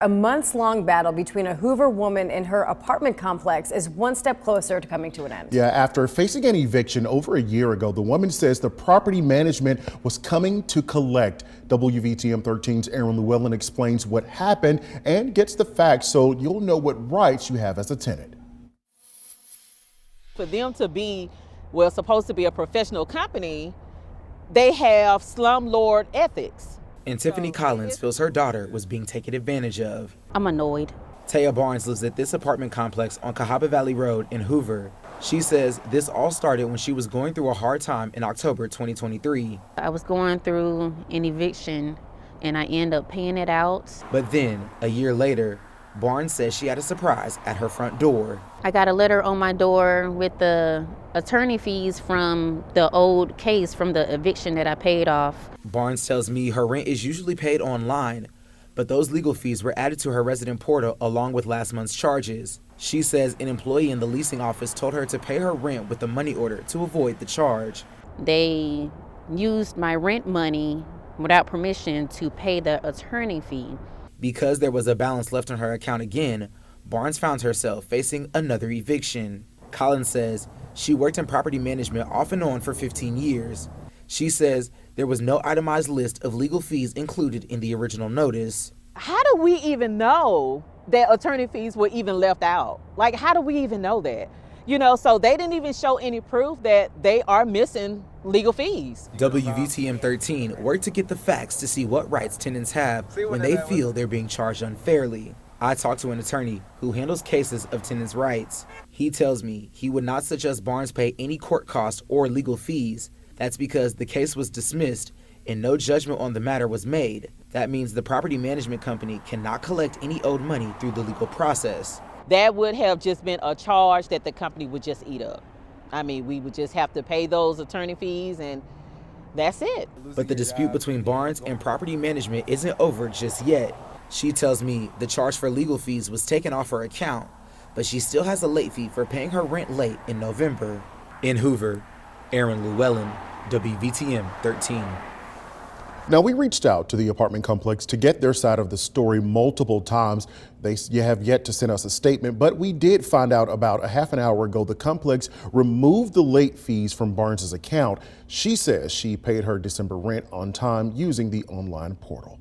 A months-long battle between a Hoover woman and her apartment complex is one step closer to coming to an end. Yeah, after facing an eviction over a year ago, the woman says the property management was coming to collect. WVTM 13's Aaron Llewellyn explains what happened and gets the facts so you'll know what rights you have as a tenant. For them to be, well, supposed to be a professional company, they have slumlord ethics. And Tiffany Collins feels her daughter was being taken advantage of. I'm annoyed. Taya Barnes lives at this apartment complex on Cahaba Valley Road in Hoover. She says this all started when she was going through a hard time in October 2023. I was going through an eviction and I ended up paying it out. But then, a year later, Barnes says she had a surprise at her front door. I got a letter on my door with the attorney fees from the old case from the eviction that I paid off. Barnes tells me her rent is usually paid online, but those legal fees were added to her resident portal along with last month's charges. She says an employee in the leasing office told her to pay her rent with a money order to avoid the charge. They used my rent money without permission to pay the attorney fee. Because there was a balance left on her account again, Barnes found herself facing another eviction. Collins says she worked in property management off and on for 15 years. She says there was no itemized list of legal fees included in the original notice. How do we even know that attorney fees were even left out? Like, how do we even know that? You know, so they didn't even show any proof that they are missing legal fees. WVTM 13 worked to get the facts to see what rights tenants have when they feel they're being charged unfairly. I talked to an attorney who handles cases of tenants' rights. He tells me he would not suggest Barnes pay any court costs or legal fees. That's because the case was dismissed and no judgment on the matter was made. That means the property management company cannot collect any owed money through the legal process. That would have just been a charge that the company would just eat up. I mean, we would just have to pay those attorney fees and that's it. But the dispute between Barnes and property management isn't over just yet. She tells me the charge for legal fees was taken off her account, but she still has a late fee for paying her rent late in November. In Hoover, Aaron Llewellyn, WVTM 13. Now, we reached out to the apartment complex to get their side of the story multiple times. You have yet to send us a statement, but we did find out about a half an hour ago the complex removed the late fees from Barnes's account. She says she paid her December rent on time using the online portal.